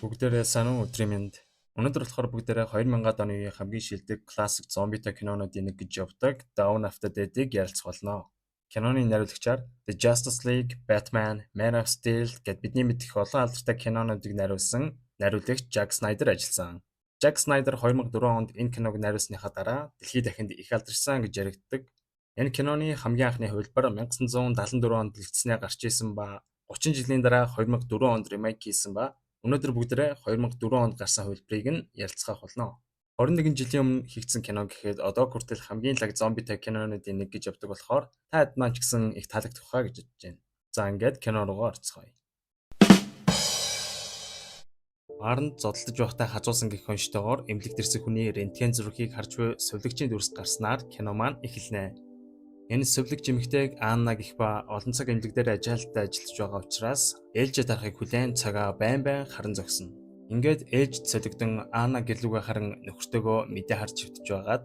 Бүгдээрээ сайн уу өдрийн мэнд. Өнөөдөр болохоор бүгдээрээ 2000-аад оны үеийн хамгийн шилдэг классик зомбитой кинонуудын нэг гэж явдаг Dawn of the Dead-ийг ярилцах болно. Киноны найруулагчаар The Justice League, Batman, Man of Steel гэд бидний мэдих олон алдартай кинонуудыг найруулсан найруулагч Zack Snyder ажилласан. Zack Snyder 2004 онд энэ киног найруулсныхаа дараа дэлхийд дахинд их алдаршсан гэж яригддаг. Энэ киноны хамгийн анхны хувилбар 1974 онд дэлгэцнээ гарч исэн ба 30 жилийн дараа 2004 онд ремейк хийсэн ба өнөөдөр бүгдээрээ 2004 онд гарсан хувилбарыг нь ярилцах болно. 21 жилийн өмнө хийгдсэн кино гэхэд одоо хүртэл хамгийн лаг зомбитой кинонуудын нэг гэж явдаг болохоор та хэд маань ч гэсэн их таалагдах хаа гэж бодож байна. За ингээд кино руугаа орцгоё. Аранд зодтолж байхдаа хажуусан гэх онцтойгоор эмнэлэгдэрсэн хүний рентген зургийг харж буй сувлагчийн дүрс гарснаар кино маань эхэлнэ. Энэ сувлагч эмэгтэйг Анна гэх ба олон цаг эмнэлэг дээр ажиалалтад ажиллаж байгаа учраас ээлжид тарахыг хүлээн цагаа байн харан зогсно. Ингээд ээлж солигдсон Анна гэрлүүгээ харан нөхөртөөгөө мэдээ харж хөвтөж байгаад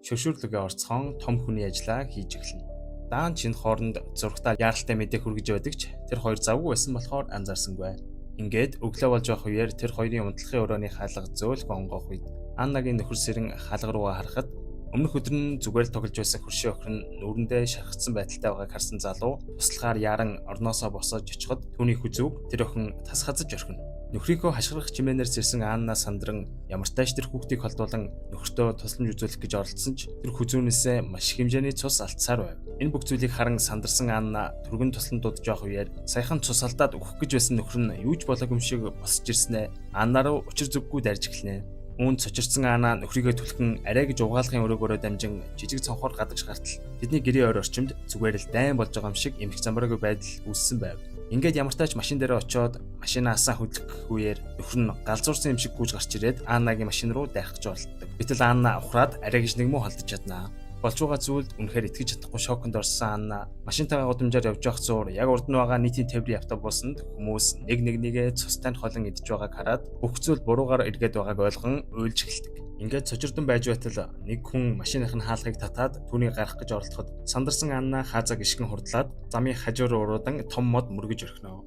шөшүүрлүгээ орцхон том хүний ажлаа хийж эхэлнэ. Даан чинь хооронд зургатаар яаралтай мэдээ хүргэж байдаг ч тэр хоёр завгүй байсан болохоор анзаарсангүй. Ингээд өглөө болж байх үеэр тэр хоёрын унтлахын өрөөний хаалга зөөлхөн онгоох үед Аннагийн нөхөр сэрэн хаалга руугаа харахад өмнөх өдөр нь зүгээр л тоглож байсан хөршийн охир нь нүрэндээ шархацсан байдалтай байгааг харсан залуу туслахаар яран орноосоо босоод очиход түүний хүзүүг тэр охин тас хазаж орхино. Нөхрийнхөө хашгирах чимээнээр сэрсэн Анна сандран ямартайч тэр хүүхдийг холдуулан нөхөртөө тусламж үзүүлэх гэж оролдсон ч тэр хүзүүнээсээ маш их хэмжээний цус алдсаар байв. Энэ бүх зүйлийг харан сандарсан Анна түргэн туслан дуудаж явах үеэр саяхан цус алдаад өгөх гэж байсан нөхөр нь юу ч болоогүй юм шиг босч ирснээр Анна руу учир зүггүй дарж эхэлнэ. Үүнд цочирсан Анна нөхрийгөө түлхэн арай гэж угаалгын өрөөгөөрөө дамжин жижиг цонхоор гадагш гартал тэдний гэрийн ойр орчимд зүгээр л дайн болж байгаа юм шиг эмх замбараагүй байдал үүссэн байв. Ингээд ямартайч машин дээр очиод машинаа асаа хөдлөх үеэр нөхөр нь галзуурсан юм шиг гүйж гарч ирээд Аннагийн машин руу дайрах гэж оролддог. Гэтэл Анна ухраад арай гэж нэг муу холдож чаднаа. Болж байгаа зүйлд үнэхээр итгэж чадахгүй шоконд орсон Анна машинтайгаа гудамжаар явж явах зуур яг урд нь байгаа нийтийн тээврийн автобусанд хүмүүс нэгээ цустай холон идж байгааг хараад бүх зүйл буруугаар эргээд байгааг ойлгон уйлж эхэлдэг. Ингээд цочирдон байж байтал нэг хүн машиных нь хаалгыг татаад түүнийг гарах гэж оролдоход сандарсан Анна хаазаг ишгэн хурдлаад замын хажуу руу уруудан том мод мөргөж орхино.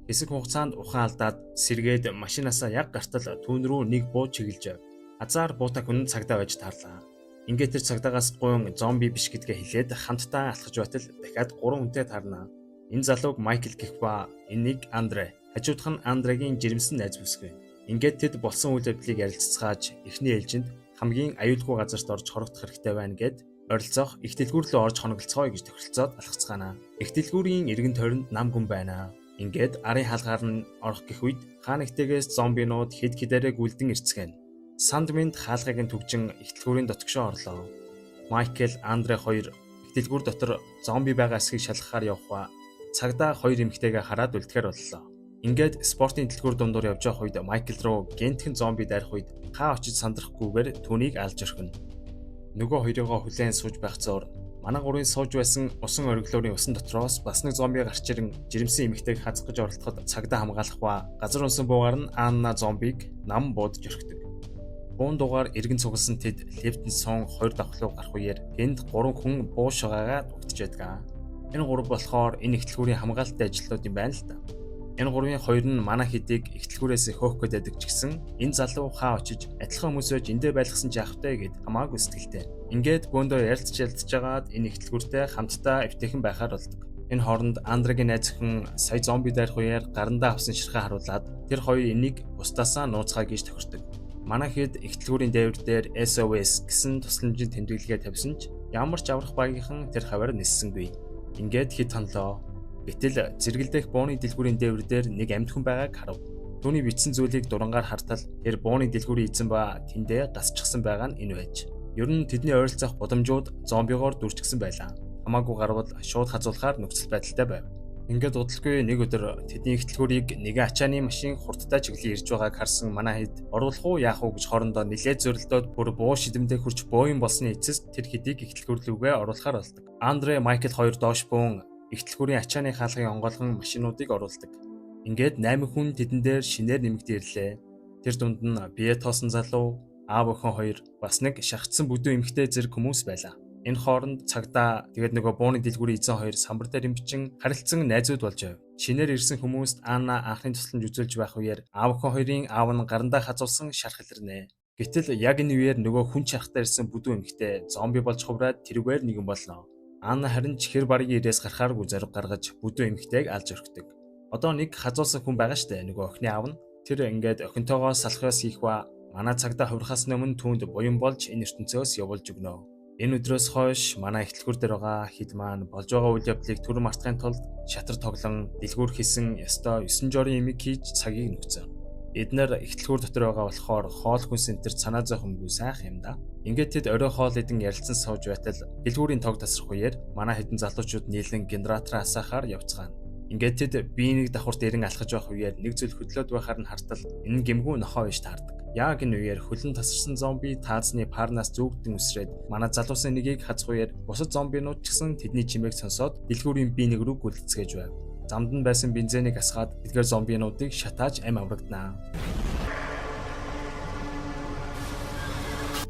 Хэсэг хугацаанд ухаан алдаад сэргээд машинаасаа яг гартал түүн рүү нэг буу чиглэж байв. Азар буута хүн цагдаа байж таарлаа. Ингээд тэр цагдаагаас гуйн зомби биш гэдгээ хэлээд хамтдаа алхаж байтал дахиад 3 хүнтэй таарна. Энэ залууг Майкл гэх ба энийг Андре. Хажуудах нь Андрегийн жирэмсэн найз бүсгүй. Ингээд тэд болсон үйл явдлыг ярилцгааж эхний ээлжинд хамгийн аюулгүй газарт орж хорогдох хэрэгтэй байна гэд оролцоох их дэлгүүр рүү орж хоноглоцгоё гэж тохиролцоод алхацгаана. Их дэлгүүрийн эргэн тойронд нам гүн байна. Ингээд арын хаалгаар нь орох гэх үед хаа нэгтээс зомбинууд хэд хэдээрээ гүйлдэн ирцгэн. Сандминд хаалгыг нь түгжин их дэлгүүрийн дотгошоо орлоо. Майкл, Андре хоёр их дэлгүүр дотор зомби байгаа эсхийг шалгахаар явхаа цагдаа хоёр эмэгтэйгээ хараад үлдэхээр боллоо. Ингээд спортын дэлгүүр дундуур явж байх үед Майкл руу гентхэн зомби дайрах үед хаа очиж сандрахгүйгээр түүнийг алж орхино. Нөгөө хоёрыгоо хүлээн сууж байх зуур манай гурийн сууж байсан усан ориглоорын усан дотроос бас нэг зомби гарч ирэн жирэмсэн эмэгтэйг хазах гэж оролдоход цагдаа хамгаалах ба газар унсан буугаар нь Анна зомбиг нам буудаж орхидог. Буун дугаар эргэн цугласан тэд лифтэн сон 2 давхлуу гарах үеэр тэнд 3 хүн буу шугаагаад угтж байдаг. Энэ 3 болохоор энэ их дэлгүүрийн хамгаалалтын ажилтнууд юм байна л да. Энэ 3-ын 2 нь манай хэдийг их дэлгүүрээс хөөх гээд байдаг ч гэсэн энэ залуу хаа очиж адилхан хүмүүсөөж эндээ байлгасан ч яахвтай гэд хамаагүй сэтгэлтэй. Ингээд бөөндөө ярилцж байгаад энэ их дэлгүүртэй хамтдаа эвтэйхэн байхаар болдог. Энэ хооронд Андрегийн найз охин сая зомби дайрах үеэр гарандаа авсан ширхээ харуулад тэр хоёр энийг бусдаасаа нууцгаа гэж тохирдог. Манай хэд их дэлгүүрийн дээвэр дээр SOS гэсэн тусламжийн тэмдэглэгээ тавьсан ч ямар ч аврах багийнхан тэр хавар ниссэнгүй. Ингээд хэд хонлоо. Гэтэл зэрэгэлдэх бууны дэлгүүрийн дээвэр дээр нэг амьд хүн байгааг харав. Түүний бичсэн зүйлийг дурангаар хартал тэр бууны дэлгүүрийн эзэн ба тэндээ гасчихсан байгаа нь энэ байж. Ер нь тэдний ойролцоох гудамжууд зомбигоор дүрчгсэн байлаа. Хамаагүй гарвал шууд хазуулахаар нөхцөл байдалтай байв. Ингээд удалгүй нэг өдөр тэдний их дэлгүүрийг нэгэн ачааны машин хурдтай чиглэн ирж байгааг харсан манай хэд оруулах уу яах уу гэж хоорондоо нилээд зөрөлдөөд бүр буу шидэмдээ хурч бооин болсны эцэст тэр хэдийг их дэлгүүр рүүгээ оруулахаар болдог. Андре, Майкл хоёр доош буун их дэлгүүрийн ачааны хаалгын онгойлгон машинуудыг оруулдаг. Ингээд 8 хүн тэдэн дээр шинээр нэмэгдэн ирлээ. Тэр дунд нь бие тоосон залуу, аав охин хоёр бас нэг шахацсан бүдүүн эмэгтэй зэрэг хүмүүс байлаа. Энэ хооронд цагдаа тэгээд нөгөө бууны дэлгүүрийн эзэн хоёр самбар дээр имбичин харилцсан найзууд болж байв. Шинээр ирсэн хүмүүст Анна анхны тусламж үзүүлж байх үеэр аав охин хоёрын аав нь гарандаа хазуулсан шарх илэрнэ. Гэтэл яг энэ үеэр нөгөө хүн шархтаа ирсэн бүдүүн эмэгтэй зомби болж хувраад тэрүүгээр нэгэн болно. Анна харин ч хэр баргийн ирээс гарахааргүй зориг гаргаж бүдүүн эмэгтэйг алж өргөдөг. Одоо нэг хазуулсан хүн байгаа штэ нөгөө охины аав нь. Тэр ингээд охинтойгоо салхиос хийх ба манай цагдаа хувирахаас өмнө түүнд буян болж энэ ертөнцөөс явуулж өгнө. Энэ өдрөөс хойш манай ихтлгүүр дээр байгаа хэд маань болж байгаа үйл явдлыг түр мартахын тулд шатар тоглон дэлгүүр хийсэн ёстой 9 жорын эмиг хийж цагийг нөхцөн. Эднэр ихтлгүүр дотор байгаа болохоор хоол хүнс энтерт санаа зовхомгүй сайхан юм да. Ингээд тэд орой хоол идэн ярилцсан сууж байтал дэлгүүрийн тог тасрах үеэр манай хэдэн залуучууд нийлэн генератор асаахаар явцгаана. Ингээд тэд бие нэг давхар дээрэн алхаж байх үеэр нэг зүйл хөдлөөд байхаар нь хартал энэ гэмгүй нохоо биш таардаг. Яг энэ үеэр хөлн тасарсан зомби таазны парнаас зүгдэн үсрээд манай залуусын нэгийг хазах үеэр бусад зомбинууд ч гэсэн тэдний чимээг сонсоод дэлгүүрийн бие нэг рүү гүйлцгээж байв. Замд нь байсан бензинийг асгаад эдгээр зомбинуудыг шатааж ам аврагдана.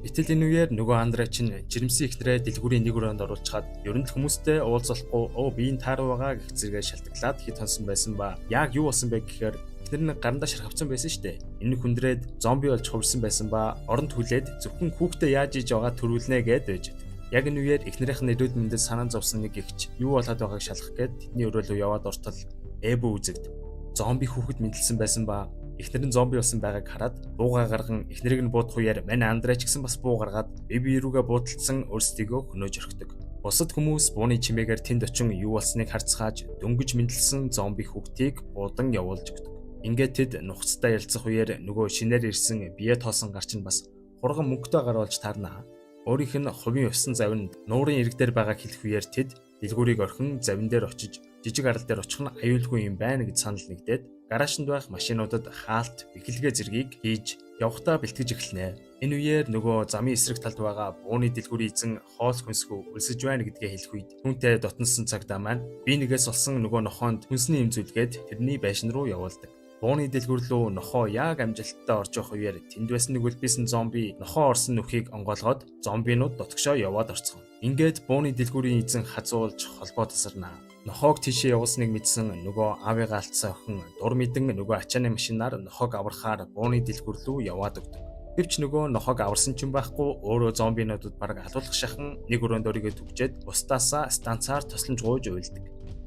Гэтэл энэ үеэр нөгөө Андре чинь жирэмсэн ихнэрээ дэлгүүрийн нэг өрөөнд оруулчихад ер нь хүмүүстэй уулзахгүй би энэ тааруу байгаа гэх зэрэгээ шалтгаалаад хит хонсон байсан ба яг юу болсон бэ гэхээр ихнэр нь гарандаа шархавцсан байсан штэ. Энэ хүндрээд зомби болж хувирсан байсан ба оронд хүлээд зөвхөн хүүхдээ яаж иж байгаа төрүүлнэ гэд байж байдаг. Яг энэ үеэр ихнэрийнх нь эрүүд мэндэд санаа зовсон нэг ихч юу болоод байгааг шалгах гээд тэдний өрөө рүү яваад ортол эбо үзэгд зомби хүүхэд мэдлсэн байсан ба ихнэр нь зомби болсон байгааг хараад бууга гарган ихнэрийг нь буудах үеэр мань Андре ч гэсэн бас буу гаргаад бие рүүгээ буудалцсан өөрсдийгөө хөнөөж орхидог. Бусад хүмүүс бууны чимээгээр тэнд очин юу болсныг харцгааж дөнгөж мэдлсэн зомби хүүхдийг буудан явуулж өгдөг. Ингээд тэд нухацтай ярилцах үеэр нөгөө шинээр ирсэн бие тоосон гарч нь бас хурган мөнгөтэй гаруулж таарна. Өөрийнх нь хувийн усан завинд нуурын ирэг дээр байгааг хэлэх үеэр тэд дэлгүүрийг орхин завин дээр очиж жижиг арал дээр очих нь аюулгүй юм байна гэж санал нэгдээд гараашнд байх машинуудад хаалт, бэхэлгээ зэргийг хийж явахдаа бэлтгэж эхэлнэ. Энэ үеэр нөгөө замын эсрэг талд байгаа бууны дэлгүүрийн эзэн хоол хүнсгүй өлсөж байна гэдгээ хэлэх үед түүнтэй дотносон цагдаа маань би нэгээс олсон нөгөө нохоонд хүнсний имзүүлгээд тэрний байшин руу явуулдаг. Бууны дэлгүүр рүү нохоо яг амжилттай орж явах үеэр тэнд байсан нэг үлбисэн зомби нохоо орсон нүхийг онгойлгоод зомбинууд дотгошоо яваад орцгоно. Ингээд бууны дэлгүүрийн эзэн хазуулж холбоо тасарна. Нохоог тийшээ явуулсныг мэдсэн нөгөө аавыгаа алдсан охин дур мэдэн нөгөө ачааны машинаар нохоог аврахаар бууны дэлгүүр рүү яваад өгдөг. Гэвч нөгөө нохоог аварсан ч юм байхгүй өөрөө зомбинуудад бараг алуулах шахан нэг өрөөнд өрийгөө түгжээд бусдаасаа станцаар тосламж гуйж уйлдаг.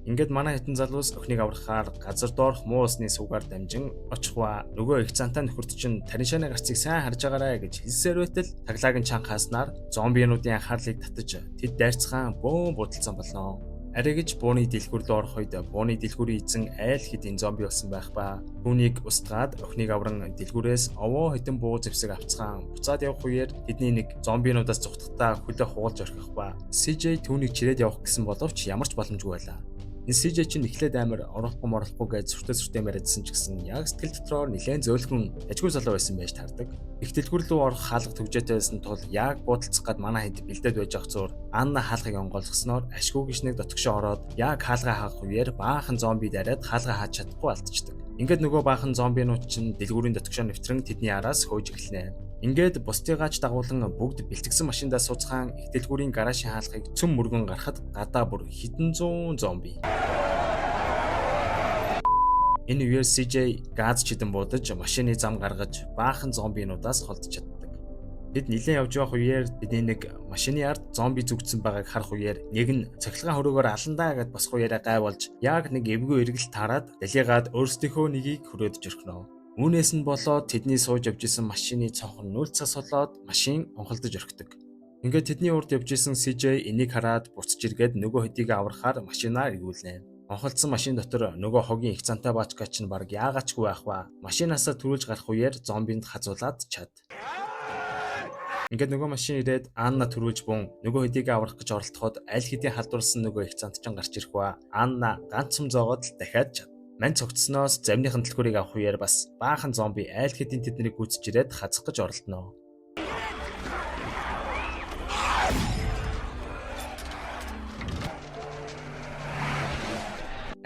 Ингээд манай хитэн залуус охиныг аврахаар газар доорх муу усны суугаар дамжин очихва нөгөө их цантаа нөхөрт чинь тариншааны гарцыг сайн харж байгаарай гэж хэлсээр байтал таглагын чанга хааснаар зомбинуудын анхаарлыг татаж тэд дайрцгаан бөөн будалсан болно. Арай гэж бууны дэлгүүр рүү орох үед бууны дэлгүүрийн эзэн айл хэдийн зомби болсон байх ба түүнийг устгаад охиныг авран дэлгүүрээс овоо хитэн буу зэвсэг авцгаан буцаад явах үеэр тэдний нэг зомбинуудаас зүхтахтаа хөлөө хуулж орхих ба CJ түүнийг чирээд явах гэсэн боловч ямар ч боломжгүй байлаа. Энэ CJ чинь эхлээд амар орохгүй гэж сүртэй яриадсан ч гэсэн яг сэтгэл дотроор нэлээд зөөлхөн ажгүй залуу байсан байж таардаг. Их дэлгүүр рүү орох хаалга төвжээтэй байсан тул яг буудалцах гад манай хэд бэлдээд байж ах зур Анна хаалгыг онгойлгосноор ашгүй гişнэг дотгошоо ороод яг хаалгаа хаах үеэр баахан зомби дараад хаалгаа хааж чадахгүй алдчихдаг. Ингээд нөгөө баахан зомбинууд чинь дэлгүүрийн дотгошоо нэвтрэн тэдний араас хөөж эхэлнэ. Ингээд бусдыгаач дагуулan бүгд бэлтгэсэн машиндаа сууцгаан их дэлгүүрийн гараашийн хаалгыг цөм мөргөн гарахад гадаа бүр хэдэн зуун зомби. Энэ үеэр CJ газ чидэн буудаж машины зам гаргаж баахан зомбинуудаас холдож чаддаг. Тэд нилээн явж явах үеэр тэдний нэг машины ард зомби зүгдсэн байгааг харах үеэр нэг нь цахилгаан хөрөөгөөр аландаа гэд босх үеэрээ гай болж яг нэг эвгүй эргэлт таарад далигаад өөрсдийнхөө нэгийг хүрээдж өрхнө. Үүнээс нь болоод тэдний сууж явж исэн машины цонхон нүл цас болоод машин онхолдож орхидог. Ингээд тэдний урд явж исэн CJ энийг хараад буцаж иргээд нөгөө хэдийг аврахаар машинаа эргүүлнэ. Онхолдсон машин дотор нөгөө хогийн их цантай баачгач нь баг яагаачгүй байх ба машинаасаа төрүүлж гарах үеэр зомбинд хазуулаад чад. Ингээд нөгөө машин ирээд Анна төрүүлж бун нөгөө хэдийг аврах гэж оролдоход аль хэдийн халдварлсан нөгөө их цантчин гарч ирэх ба Анна ганц юм зоогоод л дахиад чад. Мань цогцсноос замныхан дэлгүүрийг авах үеэр бас баахан зомби аль хэдийн тэднийг гүйцэж ирээд хазах гэж оролдоно.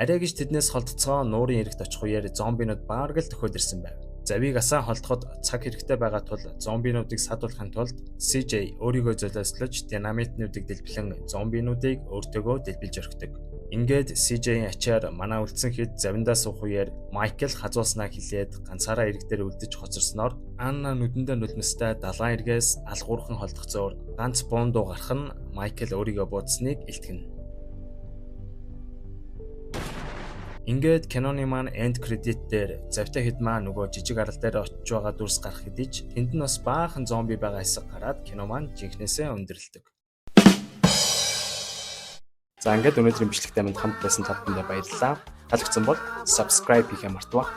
Арай гэж тэднээс холдцоо нуурын эрэгт очих үеэр зомбинууд баараг л төхөөлөрсөн байв. Завийг асаан холдоход цаг хэрэгтэй байгаа тул зомбинуудыг садуулахын тулд CJ өөрийгөө золиослож динамитнуудыг дэлбэлэн зомбинуудыг өөртөөгөө дэлбэлж орхидог. Ингээд CJ-ийн ачаар манай үлдсэн хэд завиндаа суух үеэр Майкл хазууснаа хэлээд ганцаараа ирэг дээр үлдэж хоцорсноор Анна нүдэндээ нулимстай далайн эргээс алгуурхан холдох зөөр ганц буун дуу гарах нь Майкл өөрийгөө буудсныг илтгэнэ. Ингээд киноны маань end credit дээр завтай хэд маа нөгөө жижиг арал дээр очиж байгаа дүрс гарах хэдиж тэнд нь бас баахан зомби байгаа хэсэг гараад кино маань жинхнээсээ өндөрлөдөг. За ингээд өнөөдрийн бичлэгтээ минь хамт байсан та бүхэндээ баярлалаа. Таалагдсан бол subscribe хийхээ мартаваа.